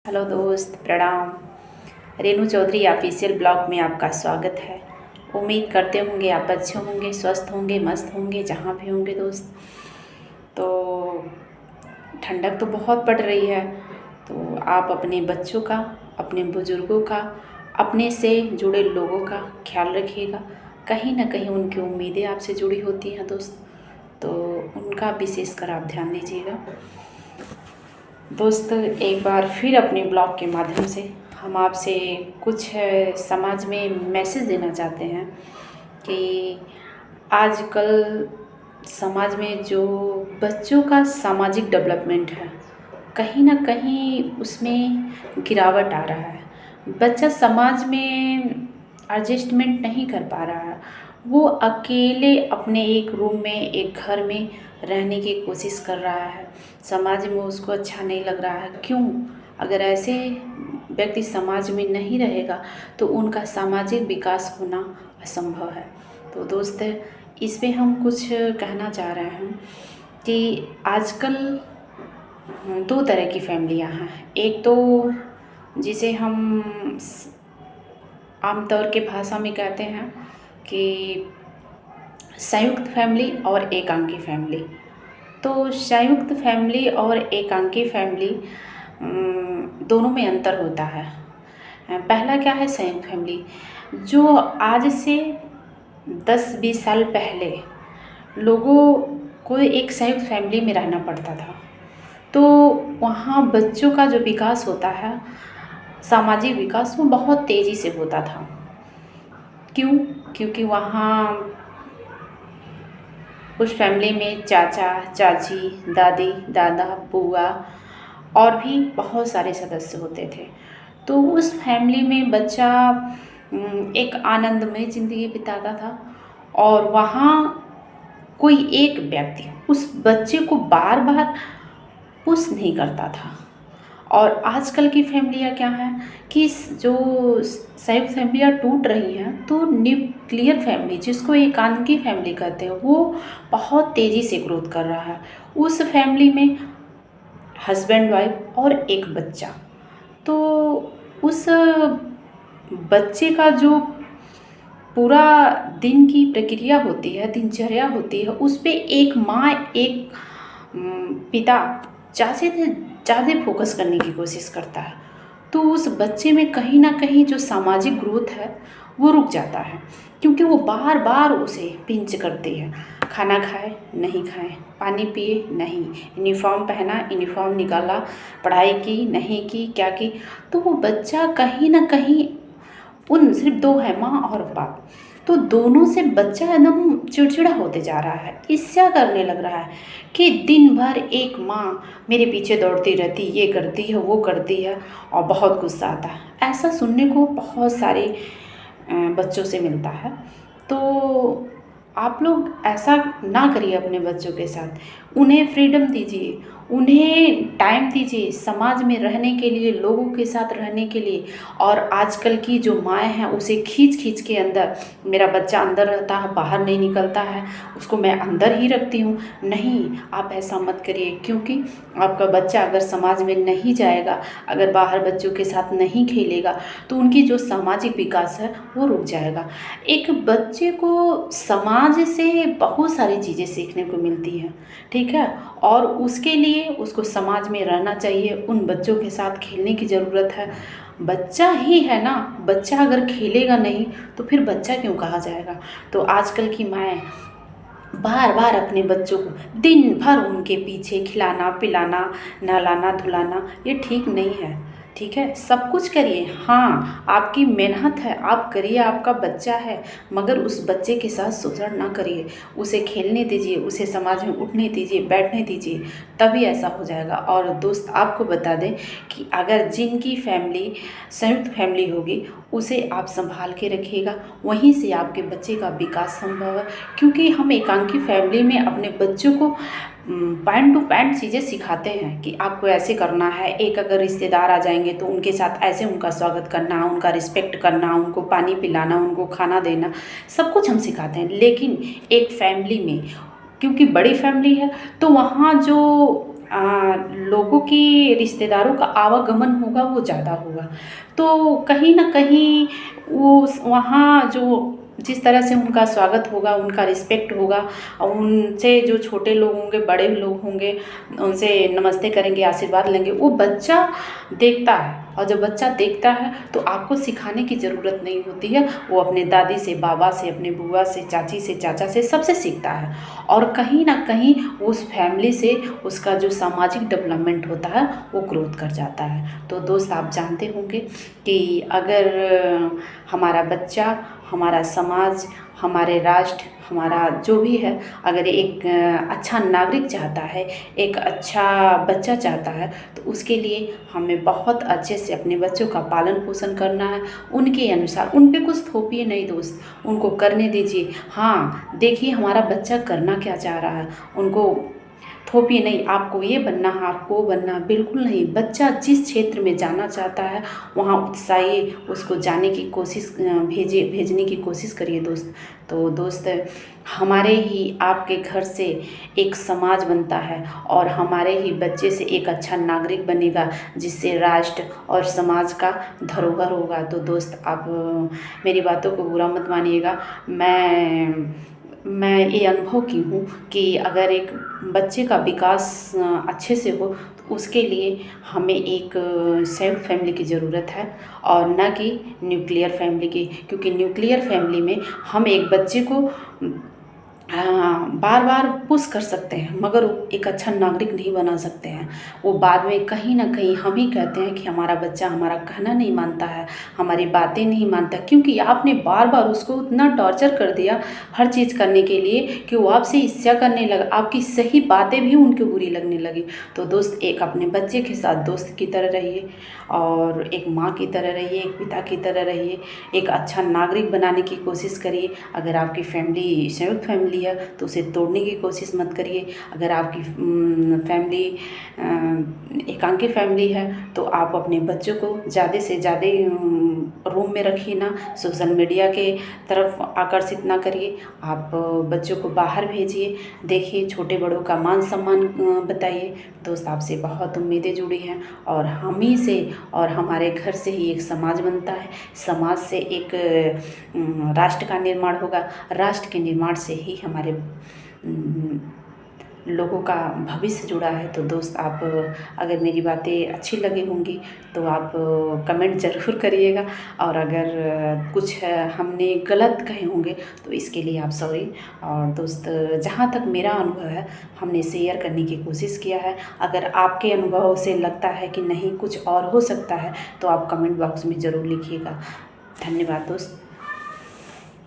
Hello दोस्त, प्रणाम। Renu Chaudhary official blog में आपका स्वागत है। उम्मीद करते होंगे आप अच्छे होंगे, स्वस्थ होंगे, मस्त होंगे, जहाँ भी होंगे दोस्त। तो ठंडक तो बहुत पड़ रही है, तो आप अपने बच्चों का, अपने बुज़ुर्गों का, अपने से जुड़े लोगों का ख्याल रखिएगा। कहीं ना कहीं उनकी उम्मीदें आपसे जुड़ी होती हैं दोस्त, तो उनका विशेषकर आप ध्यान दीजिएगा। दोस्त, एक बार फिर अपने ब्लॉग के माध्यम से हम आपसे कुछ समाज में मैसेज देना चाहते हैं कि आजकल समाज में जो बच्चों का सामाजिक डेवलपमेंट है, कहीं ना कहीं उसमें गिरावट आ रहा है। बच्चा समाज में एडजस्टमेंट नहीं कर पा रहा है। वो अकेले अपने एक रूम में, एक घर में रहने की कोशिश कर रहा है। समाज में उसको अच्छा नहीं लग रहा है। क्यों? अगर ऐसे व्यक्ति समाज में नहीं रहेगा तो उनका सामाजिक विकास होना असंभव है। तो दोस्त, इस पे हम कुछ कहना चाह रहे हैं कि आजकल दो तरह की फैमिलियां हैं। एक तो जिसे हम आमतौर के भाषा में कहते हैं कि संयुक्त फैमिली और एकांकी फैमिली। तो संयुक्त फैमिली और एकांकी फैमिली दोनों में अंतर होता है। पहला क्या है? संयुक्त फैमिली, जो आज से 10-20 साल पहले लोगों को एक संयुक्त फैमिली में रहना पड़ता था, तो वहाँ बच्चों का जो विकास होता है, सामाजिक विकास, वो बहुत तेज़ी से होता था। क्यों? क्योंकि वहाँ उस फैमिली में चाचा चाची, दादी दादा, बुआ और भी बहुत सारे सदस्य होते थे। तो उस फैमिली में बच्चा एक आनंदमय ज़िंदगी बिताता था, और वहाँ कोई एक व्यक्ति उस बच्चे को बार बार पुश नहीं करता था। और आजकल की फैमिलियाँ क्या हैं कि जो संयुक्त फैमिलियाँ टूट रही हैं, तो न्यूक्लियर फैमिली, जिसको एकांकी फैमिली कहते हैं, वो बहुत तेज़ी से ग्रोथ कर रहा है। उस फैमिली में हस्बैंड वाइफ और एक बच्चा। तो उस बच्चे का जो पूरा दिन की प्रक्रिया होती है, दिनचर्या होती है, उस पे एक माँ, एक पिता ज़्यादा फोकस करने की कोशिश करता है। तो उस बच्चे में कहीं ना कहीं जो सामाजिक ग्रोथ है वो रुक जाता है, क्योंकि वो बार बार उसे पिंच करती है। खाना खाए, नहीं खाए, पानी पिए, नहीं, यूनिफॉर्म पहना, यूनिफॉर्म निकाला, पढ़ाई की, नहीं की, क्या की। तो वो बच्चा कहीं ना कहीं, उन सिर्फ दो है, माँ और बाप, तो दोनों से बच्चा एकदम चिड़चिड़ा होते जा रहा है। इससे करने लग रहा है कि दिन भर एक माँ मेरे पीछे दौड़ती रहती, ये करती है, वो करती है, और बहुत गुस्सा आता है। ऐसा सुनने को बहुत सारे बच्चों से मिलता है। तो आप लोग ऐसा ना करिए अपने बच्चों के साथ। उन्हें फ्रीडम दीजिए, उन्हें टाइम दीजिए समाज में रहने के लिए, लोगों के साथ रहने के लिए। और आजकल की जो माएँ हैं, उसे खींच खींच के अंदर, मेरा बच्चा अंदर रहता है, बाहर नहीं निकलता है, उसको मैं अंदर ही रखती हूँ। नहीं, आप ऐसा मत करिए, क्योंकि आपका बच्चा अगर समाज में नहीं जाएगा, अगर बाहर बच्चों के साथ नहीं खेलेगा, तो उनकी जो सामाजिक विकास है वो रुक जाएगा। एक बच्चे को समाज से बहुत सारी चीज़ें सीखने को मिलती हैं, ठीक है, और उसके लिए उसको समाज में रहना चाहिए, उन बच्चों के साथ खेलने की ज़रूरत है। बच्चा ही है ना, बच्चा अगर खेलेगा नहीं तो फिर बच्चा क्यों कहा जाएगा? तो आजकल की माएँ बार बार अपने बच्चों को दिन भर उनके पीछे खिलाना पिलाना, नहलाना धुलाना, ये ठीक नहीं है। ठीक है, सब कुछ करिए, हाँ, आपकी मेहनत है, आप करिए, आपका बच्चा है, मगर उस बच्चे के साथ शोषण ना करिए। उसे खेलने दीजिए, उसे समाज में उठने दीजिए, बैठने दीजिए, तभी ऐसा हो जाएगा। और दोस्त, आपको बता दें कि अगर जिनकी फैमिली संयुक्त फैमिली होगी, उसे आप संभाल के रखिएगा, वहीं से आपके बच्चे का विकास संभव है। क्योंकि हम एकांकी फैमिली में अपने बच्चों को पॉइंट टू पॉइंट चीज़ें सिखाते हैं कि आपको ऐसे करना है। एक अगर रिश्तेदार आ जाएंगे तो उनके साथ ऐसे उनका स्वागत करना, उनका रिस्पेक्ट करना, उनको पानी पिलाना, उनको खाना देना, सब कुछ हम सिखाते हैं। लेकिन एक फैमिली में, क्योंकि बड़ी फैमिली है, तो वहाँ जो लोगों की रिश्तेदारों का आवागमन होगा वो ज़्यादा होगा। तो कहीं न कहीं वहाँ जो जिस तरह से उनका स्वागत होगा, उनका रिस्पेक्ट होगा, उनसे जो छोटे लोग होंगे, बड़े लोग होंगे, उनसे नमस्ते करेंगे, आशीर्वाद लेंगे, वो बच्चा देखता है। और जब बच्चा देखता है तो आपको सिखाने की ज़रूरत नहीं होती है, वो अपने दादी से, बाबा से, अपने बुआ से, चाची से, चाचा से, सबसे सीखता है। और कहीं न कहीं उस फैमिली से उसका जो सामाजिक डेवलपमेंट होता है वो ग्रोथ कर जाता है। तो दोस्त आप जानते होंगे कि अगर हमारा बच्चा, हमारा समाज, हमारे राष्ट्र, हमारा जो भी है, अगर एक अच्छा नागरिक चाहता है, एक अच्छा बच्चा चाहता है, तो उसके लिए हमें बहुत अच्छे से अपने बच्चों का पालन-पोषण करना है, उनके अनुसार। उन पे कुछ थोपिए नहीं दोस्त, उनको करने दीजिए। हाँ, देखिए हमारा बच्चा करना क्या चाह रहा है, उनको थोपिए नहीं, आपको ये बनना है, आपको वो बनना है, बिल्कुल नहीं। बच्चा जिस क्षेत्र में जाना चाहता है, वहाँ उत्साहिए, उसको जाने की कोशिश भेजने की कोशिश करिए दोस्त। तो दोस्त, हमारे ही आपके घर से एक समाज बनता है और हमारे ही बच्चे से एक अच्छा नागरिक बनेगा, जिससे राष्ट्र और समाज का धरोहर होगा। तो दोस्त आप मेरी बातों को बुरा मत मानिएगा। मैं ये अनुभव की हूँ कि अगर एक बच्चे का विकास अच्छे से हो, तो उसके लिए हमें एक संयुक्त फैमिली की ज़रूरत है और ना कि न्यूक्लियर फैमिली की। क्योंकि न्यूक्लियर फैमिली में हम एक बच्चे को बार बार पुश कर सकते हैं, मगर वो एक अच्छा नागरिक नहीं बना सकते हैं। वो बाद में कहीं ना कहीं हम ही कहते हैं कि हमारा बच्चा हमारा कहना नहीं मानता है, हमारी बातें नहीं मानता, क्योंकि आपने बार बार उसको उतना टॉर्चर कर दिया हर चीज़ करने के लिए कि वो आपसे ईर्ष्या करने लगा, आपकी सही बातें भी उनको बुरी लगने लगी। तो दोस्त, एक अपने बच्चे के साथ दोस्त की तरह रहिए और एक माँ की तरह रहिए, एक पिता की तरह रहिए, एक अच्छा नागरिक बनाने की कोशिश करिए। अगर आपकी फैमिली संयुक्त फैमिली है तो उसे तोड़ने की कोशिश मत करिए। अगर आपकी फैमिली एकांकी फैमिली है तो आप अपने बच्चों को ज़्यादा से ज़्यादा रूम में रखिए ना, सोशल मीडिया के तरफ आकर्षित ना करिए। आप बच्चों को बाहर भेजिए, देखिए छोटे बड़ों का मान सम्मान बताइए। दोस्त, आपसे बहुत उम्मीदें जुड़ी हैं और हम ही से और हमारे घर से ही एक समाज बनता है, समाज से एक राष्ट्र का निर्माण होगा, राष्ट्र के निर्माण से ही हमारे लोगों का भविष्य जुड़ा है। तो दोस्त, आप अगर मेरी बातें अच्छी लगी होंगी तो आप कमेंट ज़रूर करिएगा, और अगर कुछ हमने गलत कहे होंगे तो इसके लिए आप सॉरी। और दोस्त, जहाँ तक मेरा अनुभव है हमने शेयर करने की कोशिश किया है। अगर आपके अनुभव से लगता है कि नहीं कुछ और हो सकता है तो आप कमेंट बॉक्स में ज़रूर लिखिएगा। धन्यवाद दोस्त।